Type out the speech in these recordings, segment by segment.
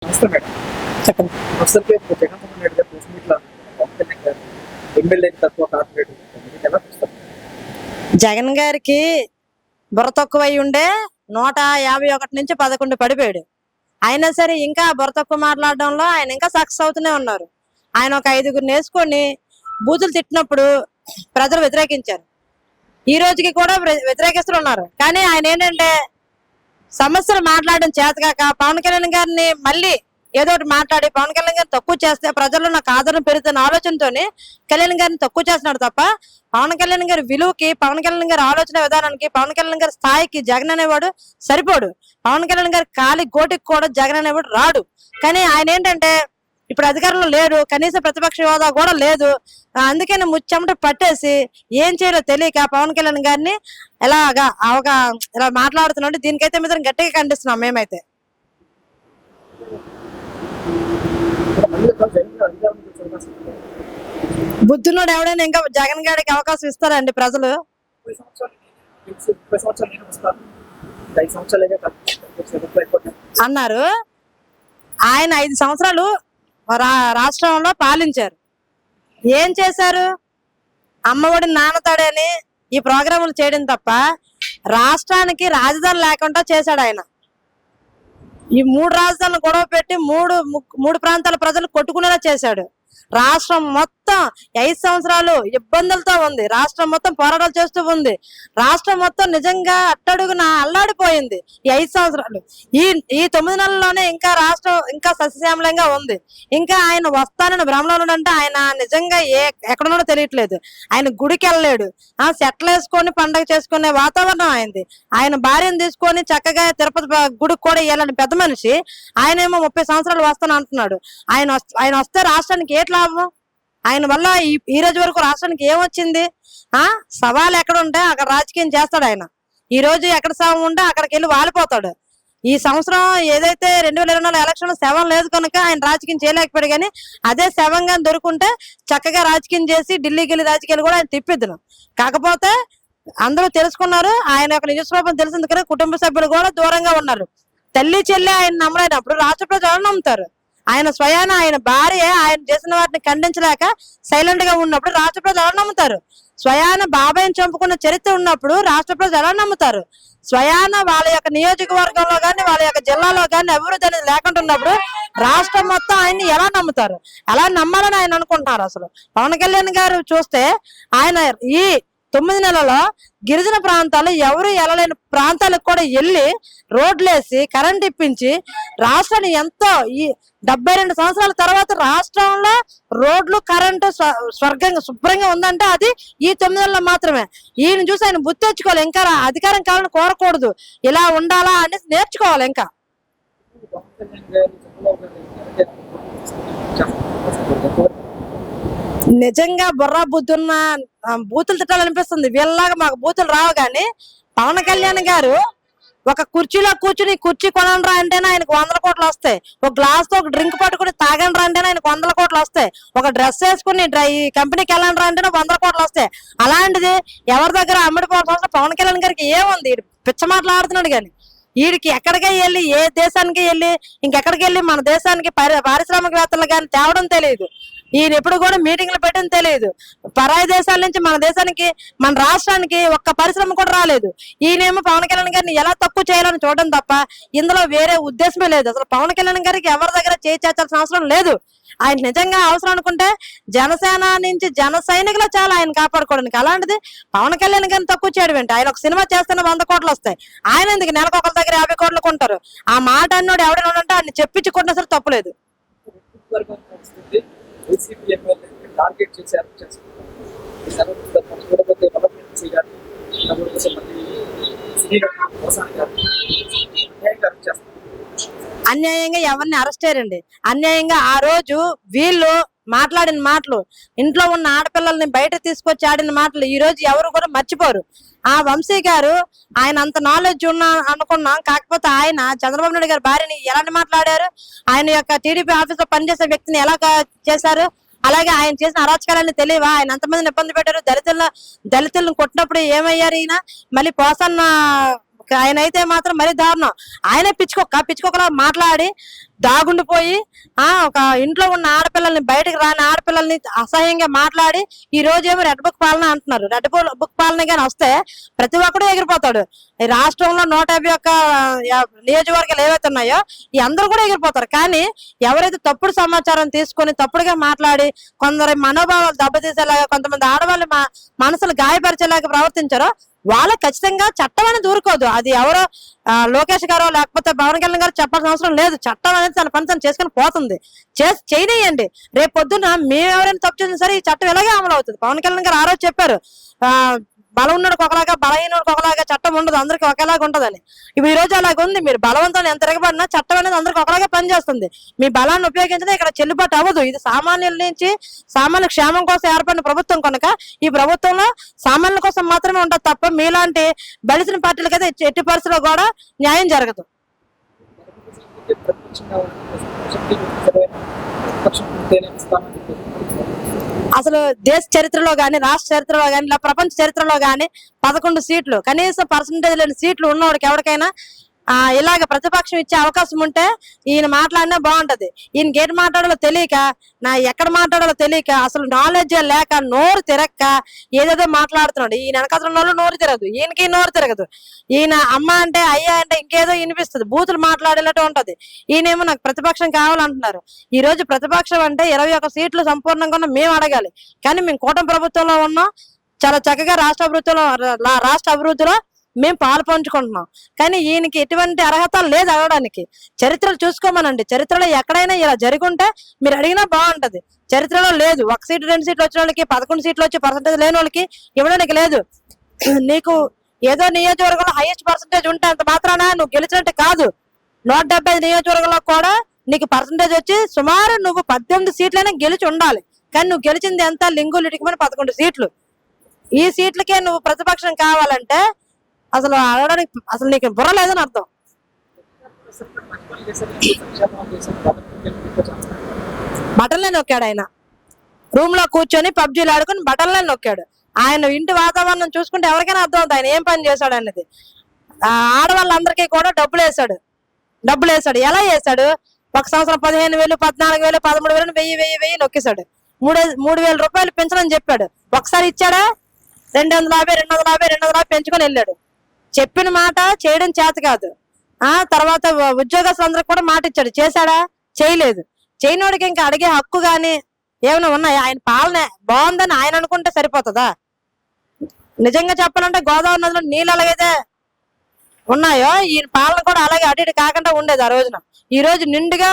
నమస్తే మేడం. చెప్పండి. ప్రస్తుతానికి ఇప్పుడు జగన్మోహన్ రెడ్డి గారు ప్రెస్ మీట్లో పవన్ కళ్యాణ్ గారు ఎమ్మెల్యే తక్కువ కార్పొరేట్ ఎలా చూస్తారు? జగన్ గారికి బుర్ర తక్కువై ఉండే 151 నుంచి 11 పడిపోయాడు. అయినా సరే ఇంకా బుర్ర తక్కువ మాట్లాడడంలో ఆయన ఇంకా సక్సెస్ అవుతూనే ఉన్నారు. ఆయన ఒక 5గురిని వేసుకొని బూతులు తిట్టినప్పుడు ప్రజలు వ్యతిరేకించారు. ఈ రోజుకి కూడా వ్యతిరేకిస్తున్నారు. కానీ ఆయన ఏంటంటే సమస్యలు మాట్లాడడం చేతకాక పవన్ కళ్యాణ్ గారిని మళ్ళీ ఏదో ఒకటి మాట్లాడి పవన్ కళ్యాణ్ గారిని తక్కువ చేస్తే ప్రజల్లో నాకు ఆదరణ పెరుగుతున్న ఆలోచనతోనే కళ్యాణ్ గారిని తక్కువ చేస్తున్నాడు తప్ప పవన్ కళ్యాణ్ గారి విలువకి, పవన్ కళ్యాణ్ గారి ఆలోచన విధానానికి, పవన్ కళ్యాణ్ గారి స్థాయికి జగన్ అనేవాడు సరిపోడు. పవన్ కళ్యాణ్ గారి కాలి గోటికి కూడా జగన్ అనేవాడు రాడు. కానీ ఆయన ఏంటంటే ఇప్పుడు అధికారంలో లేడు, కనీస ప్రతిపక్ష హోదా కూడా లేదు. అందుకని ముచ్చెమట పట్టేసి ఏం చేయాలో తెలియక పవన్ కళ్యాణ్ గారిని ఇలా మాట్లాడుతున్నాడు. దీనికైతే మీద గట్టిగా ఖండిస్తున్నాం మేమైతే. బుద్ధునోడు ఎవడైనా ఇంకా జగన్ గారికి అవకాశం ఇస్తారండి ప్రజలు? అన్నారు. ఆయన 5 సంవత్సరాలు రాష్ట్రంలో పాలించారు. ఏం చేశారు? అమ్మఒడి నాన్నతాడని ఈ ప్రోగ్రాములు చేయడం తప్ప రాష్ట్రానికి రాజధాని లేకుండా చేశాడు ఆయన. ఈ 3 రాజధానులు గొడవ పెట్టి మూడు ప్రాంతాల ప్రజలు కొట్టుకునేలా చేశాడు. రాష్ట్రం మొత్తం 5 సంవత్సరాలు ఇబ్బందులతో ఉంది. రాష్ట్రం మొత్తం పోరాటాలు చేస్తూ ఉంది. రాష్ట్రం మొత్తం నిజంగా అట్టడుగున అల్లాడిపోయింది ఈ 5 సంవత్సరాలు. ఈ 9 నెలల్లోనే ఇంకా రాష్ట్రం ఇంకా సస్యశ్యామలంగా ఉంది. ఇంకా ఆయన వస్తానని భ్రమలో అంటే ఆయన నిజంగా ఎక్కడున్నాడో తెలియట్లేదు. ఆయన గుడికి వెళ్ళలేడు. సెట్లు వేసుకొని పండగ చేసుకునే వాతావరణం అయింది. ఆయన భార్యను తీసుకొని చక్కగా తిరుపతి గుడికి కూడా వెళ్ళాలని పెద్ద మనిషి. ఆయనేమో 30 సంవత్సరాలు వస్తాను అంటున్నాడు. ఆయన వస్తే రాష్ట్రానికి ఏ లాభం? ఆయన వల్ల ఈ రోజు వరకు రాష్ట్రానికి ఏమొచ్చింది? సవాలు ఎక్కడ ఉంటే అక్కడ రాజకీయం చేస్తాడు ఆయన. ఈ రోజు ఎక్కడ సవం ఉంటే అక్కడికి వెళ్ళి వాలిపోతాడు. ఈ సంవత్సరం ఏదైతే 2024 ఎలక్షన్ శవం లేదు కనుక ఆయన రాజకీయం చేయలేకపోయాడు. కానీ అదే శవంగా దొరుకుంటే చక్కగా రాజకీయం చేసి ఢిల్లీకి వెళ్ళి రాజకీయాలు కూడా ఆయన తిప్పిద్దును. కాకపోతే అందరూ తెలుసుకున్నారు. ఆయన యొక్క నిజస్వరూపం తెలిసింది కానీ కుటుంబ సభ్యులు కూడా దూరంగా ఉన్నారు. తల్లి చెల్లి ఆయన నమ్మలేనప్పుడు రాష్ట్ర ప్రజలు నమ్ముతారు. ఆయన స్వయాన ఆయన భార్య ఆయన చేసిన వాటిని ఖండించలేక సైలెంట్ గా ఉన్నప్పుడు రాష్ట్ర ప్రజలు ఎలా నమ్ముతారు? స్వయాన బాబాయిని చంపుకున్న చరిత్ర ఉన్నప్పుడు రాష్ట్ర ప్రజలు ఎలా నమ్ముతారు? స్వయాన వాళ్ళ యొక్క నియోజకవర్గంలో కానీ వాళ్ళ యొక్క జిల్లాలో కానీ అభివృద్ధి అనేది లేకుండా ఉన్నప్పుడు రాష్ట్రం మొత్తం ఆయన్ని ఎలా నమ్ముతారు? ఎలా నమ్మాలని ఆయన అనుకుంటున్నారు? అసలు పవన్ కళ్యాణ్ గారు చూస్తే ఆయన ఈ 9 నెలల్లో గిరిజన ప్రాంతాలు ఎవరు వెళ్ళలేని ప్రాంతాలకు కూడా వెళ్ళి రోడ్లేసి కరెంట్ ఇప్పించి రాష్ట్రాన్ని ఎంతో ఈ 72 సంవత్సరాల తర్వాత రాష్ట్రంలో రోడ్లు కరెంటు స్వర్గంగా శుభ్రంగా ఉందంటే అది ఈ 9 నెలల్లో మాత్రమే. ఈయన చూసి ఆయన బుద్ధి తెచ్చుకోవాలి. ఇంకా అధికారం కావాలని కోరకూడదు, ఇలా ఉండాలా అనేసి నేర్చుకోవాలి. ఇంకా నిజంగా బుర్రా బుద్ధి ఉన్న బూతులు తిట్టాలనిపిస్తుంది. వీళ్ళలాగా మాకు బూతులు రావు. కానీ పవన్ కళ్యాణ్ గారు ఒక కుర్చీలో కూర్చుని కుర్చీ కొనండ్రా అంటేనే ఆయనకు 100 కోట్లు వస్తాయి. ఒక గ్లాస్ తో ఒక డ్రింక్ పట్టుకుని తాగండ్రా అంటేనే ఆయనకు 100 కోట్లు వస్తాయి. ఒక డ్రెస్ వేసుకుని ఈ కంపెనీకి వెళ్ళండ్రా అంటేనే 100 కోట్లు వస్తాయి. అలాంటిది ఎవరి దగ్గర అమ్ముడిపోవాల్సిన పవన్ కళ్యాణ్ గారికి ఏముంది? పిచ్చ మాట్లాడుతున్నాడు. కానీ వీడికి ఎక్కడికే వెళ్ళి ఏ దేశానికి వెళ్ళి ఇంకెక్కడికి వెళ్ళి మన దేశానికి పారిశ్రామికవేత్తలు కానీ తేవడం తెలియదు. ఈయన ఎప్పుడు కూడా మీటింగ్లు పెట్టడం తెలియదు. పరాయి దేశాల నుంచి మన దేశానికి మన రాష్ట్రానికి ఒక్క పరిశ్రమ కూడా రాలేదు. ఈయనేమో పవన్ కళ్యాణ్ గారిని ఎలా తక్కువ చేయాలని చూడడం తప్ప ఇందులో వేరే ఉద్దేశమే లేదు. అసలు పవన్ కళ్యాణ్ గారికి ఎవరి దగ్గర చేర్చాల్సిన అవసరం లేదు. ఆయన నిజంగా అవసరం అనుకుంటే జనసేన నుంచి జన సైనికులు చాలా ఆయన కాపాడుకోవడానికి. అలాంటిది పవన్ కళ్యాణ్ గారిని తక్కువ చేయడం ఏంటి? ఆయన ఒక సినిమా చేస్తేనే 100 కోట్లు వస్తాయి. ఆయన ఎందుకు నెలకు ఒకరి దగ్గర 50 కోట్లు కొంటారు? ఆ మాట అన్నోడు ఎవడైనా ఉంటే ఆయన చెప్పించుకుంటే అసలు తప్పులేదు. అన్యాయంగా ఎవరిని అరెస్ట్ చేయరండి. అన్యాయంగా ఆ రోజు వీళ్ళు మాట్లాడిన మాటలు, ఇంట్లో ఉన్న ఆడపిల్లల్ని బయట తీసుకొచ్చి ఆడిన మాటలు ఈ రోజు ఎవరు కూడా మర్చిపోరు. ఆ వంశీ గారు ఆయన అంత నాలెడ్జ్ ఉన్నా అనుకున్నాం. కాకపోతే ఆయన చంద్రబాబు నాయుడు గారి భార్యని ఎలాంటి మాట్లాడారు? ఆయన యొక్క టీడీపీ ఆఫీస్ లో పనిచేసే వ్యక్తిని ఎలా చేశారు? అలాగే ఆయన చేసిన అరాచకాలన్నీ తెలియవా? ఆయన ఎంతమందిని ఇబ్బంది పెట్టారు? దళితులను కొట్టినప్పుడు ఏమయ్యారు? ఈయన మళ్ళీ పోసన్న ఆయన అయితే మాత్రం మరీ దారుణం. ఆయనే పిచ్చుకోకలా మాట్లాడి దాగుండిపోయి ఒక ఇంట్లో ఉన్న ఆడపిల్లల్ని, బయటకు రాని ఆడపిల్లల్ని అసహ్యంగా మాట్లాడి ఈ రోజు ఏమో రెడ్ బుక్ పాలన అంటున్నారు. రెడ్ బుక్ పాలన కానీ వస్తే ప్రతి ఒక్కడు ఎగిరిపోతాడు. ఈ రాష్ట్రంలో 151 నియోజకవర్గాలు ఏవైతే ఉన్నాయో ఈ అందరూ కూడా ఎగిరిపోతారు. కానీ ఎవరైతే తప్పుడు సమాచారం తీసుకొని తప్పుడుగా మాట్లాడి కొందరి మనోభావాలు దెబ్బతీసేలాగా, కొంతమంది ఆడవాళ్ళు మనసులు గాయపరిచేలాగా ప్రవర్తించారో వాళ్ళకి ఖచ్చితంగా చట్టం అనేది ఊరుకోదు. అది ఎవరో లోకేష్ గారో లేకపోతే పవన్ కళ్యాణ్ గారు చెప్పాల్సిన అవసరం లేదు. చట్టం అనేది తన పని తను చేసుకుని పోతుంది. చేయనియండి. రేపు పొద్దున్న మేము ఎవరైనా తప్పు చేసినా సరే ఈ చట్టం ఇలాగే అమలు అవుతుంది. పవన్ కళ్యాణ్ గారు ఆ రోజు చెప్పారు, బలం ఉన్నోడికి ఒకలాగా, బలహీనోడికి ఒకలాగా చట్టం ఉండదు, అందరికి ఒకేలాగా ఉంటదని. ఇప్పుడు ఈ రోజు అలాగ ఉంది. మీరు బలవంతం ఎంత తిరగబడినా చట్టం అనేది అందరికి ఒకలాగే పనిచేస్తుంది. మీ బలాన్ని ఉపయోగించినా ఇక్కడ చెల్లుబాటు అవ్వదు. ఇది సామాన్యుల నుంచి సామాన్య క్షేమం కోసం ఏర్పడిన ప్రభుత్వం కనుక ఈ ప్రభుత్వంలో సామాన్యుల కోసం మాత్రమే ఉంటుంది తప్ప మీలాంటి బలిసిన పార్టీలకైతే ఎట్టి పరిస్థితుల్లో కూడా న్యాయం జరగదు. అసలు దేశ చరిత్రలో గాని, రాష్ట్ర చరిత్రలో గాని, ఇలా ప్రపంచ చరిత్రలో గాని 11 సీట్లు కనీసం పర్సంటేజ్ లేని సీట్లు ఉన్నవాడికి ఎవరికైనా ఇలాగ ప్రతిపక్షం ఇచ్చే అవకాశం ఉంటే ఈయన మాట్లాడినా బాగుంటది. ఈయనకి ఏంటి మాట్లాడాలో తెలియక, ఎక్కడ మాట్లాడాలో తెలియక, అసలు నాలెడ్జ్ లేక, నోరు తిరక్క ఏదేదో మాట్లాడుతున్నాడు. ఈయన వెనకాల వాళ్ళు నోరు తిరగదు, ఈయనకి నోరు తిరగదు. ఈయన అమ్మ అంటే అయ్యా అంటే ఇంకేదో వినిపిస్తుంది, బూతులు మాట్లాడేటట్టు ఉంటది. ఈయనేమో నాకు ప్రతిపక్షం కావాలంటున్నారు. ఈ రోజు ప్రతిపక్షం అంటే 21 సీట్లు సంపూర్ణంగా ఉన్న మేము అడగాలి. కానీ మేము కూటమి ప్రభుత్వంలో ఉన్నాం, చాలా చక్కగా రాష్ట్ర అభివృద్ధిలో మేము పాలు పంచుకుంటున్నాం. కానీ ఈయనకి ఎటువంటి అర్హత లేదు అడగడానికి. చరిత్రలు చూసుకోమనండి. చరిత్రలో ఎక్కడైనా ఇలా జరుగుంటే మీరు అడిగినా బాగుంటది. చరిత్రలో లేదు. 1 సీటు 2 సీట్లు వచ్చిన వాళ్ళకి 11 సీట్లు వచ్చి పర్సంటేజ్ లేని వాళ్ళకి ఇవ్వడానికి లేదు. నీకు ఏదో నియోజకవర్గంలో హైయెస్ట్ పర్సంటేజ్ ఉంటే అంత మాత్రాన నువ్వు గెలిచినట్టు కాదు. 175 నియోజకవర్గంలో కూడా నీకు పర్సంటేజ్ వచ్చి సుమారు నువ్వు 18 సీట్లైనా గెలిచి ఉండాలి. కానీ నువ్వు గెలిచింది ఎంత? లింగులు ఇటుకమని 11 సీట్లు. ఈ సీట్లకే నువ్వు ప్రతిపక్షం కావాలంటే అసలు అడగడానికి అసలు నీకు బుర్ర లేదని అర్థం. బటన్లే నొక్కాడు ఆయన. రూమ్ లో కూర్చొని పబ్జీలు ఆడుకుని బటన్లే నొక్కాడు. ఆయన ఇంటి వాతావరణం చూసుకుంటే ఎవరికైనా అర్థం అవుతుంది ఆయన ఏం పని చేశాడు అనేది. ఆడవాళ్ళందరికీ కూడా డబ్బులు వేసాడు. ఎలా వేసాడు? 1 సంవత్సరం 15,000, 14,000, 13,000, 1000 నొక్కేశాడు. 3,000 రూపాయలు పెంచడని చెప్పాడు. ఒకసారి ఇచ్చాడా? 250, 250 పెంచుకొని వెళ్ళాడు. చెప్పిన మాట చేయడం చేత కాదు. తర్వాత ఉద్యోగస్తులందరికి కూడా మాట ఇచ్చాడు. చేశాడా? చేయలేదు. చేయనోడికి ఇంకా అడిగే హక్కు గాని ఏమైనా ఉన్నాయా? ఆయన పాలన బాగుందని ఆయన అనుకుంటే సరిపోతుందా? నిజంగా చెప్పాలంటే గోదావరి నదిలో నీళ్ళు ఎలాగైతే ఉన్నాయో ఈయన పాలన కూడా అలాగే అటు ఇటు కాకుండా ఉండేది ఆ రోజున. ఈ రోజు నిండుగా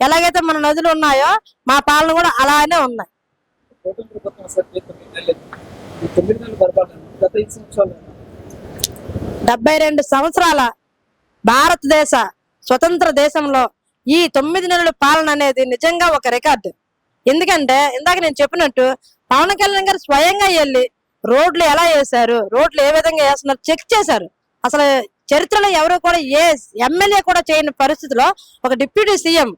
ఎలాగైతే మన నదులు ఉన్నాయో మా పాలన కూడా అలానే ఉన్నాయి. 72 సంవత్సరాల భారతదేశ స్వతంత్ర దేశంలో ఈ 9 నెలల పాలన అనేది నిజంగా ఒక రికార్డు. ఎందుకంటే ఇందాక నేను చెప్పినట్టు పవన్ కళ్యాణ్ గారు స్వయంగా వెళ్ళి రోడ్లు ఎలా వేశారు, రోడ్లు ఏ విధంగా వేస్తున్నారు చెక్ చేశారు. అసలు చరిత్రలో ఎవరు కూడా ఏ ఎమ్మెల్యే కూడా చేయని పరిస్థితిలో ఒక డిప్యూటీ సీఎం,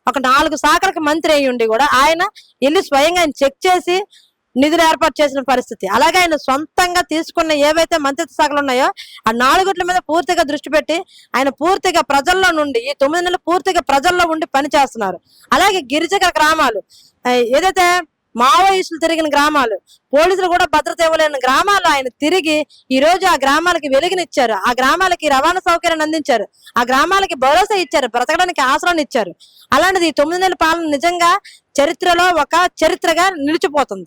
ఒక 4 శాఖలకు మంత్రి అయ్యి ఉండి కూడా ఆయన వెళ్ళి స్వయంగా ఆయన చెక్ చేసి నిధులు ఏర్పాటు చేసిన పరిస్థితి. అలాగే ఆయన సొంతంగా తీసుకున్న ఏవైతే మంత్రిత్వ శాఖలు ఉన్నాయో ఆ 4 మీద పూర్తిగా దృష్టి పెట్టి ఆయన పూర్తిగా ప్రజల్లో నుండి ఈ 9 నెలలు పూర్తిగా ప్రజల్లో ఉండి పనిచేస్తున్నారు. అలాగే గిరిజన గ్రామాలు, ఏదైతే మావోయిస్టులు తిరిగిన గ్రామాలు, పోలీసులు కూడా భద్రత ఇవ్వలేని గ్రామాలు ఆయన తిరిగి ఈ రోజు ఆ గ్రామాలకి వెలుగునిచ్చారు. ఆ గ్రామాలకి రవాణా సౌకర్యాన్ని అందించారు. ఆ గ్రామాలకి భరోసా ఇచ్చారు, బ్రతకడానికి ఆసరాన్ని ఇచ్చారు. అలాంటిది ఈ 9 నెలల పాలన నిజంగా చరిత్రలో ఒక చరిత్రగా నిలిచిపోతుంది.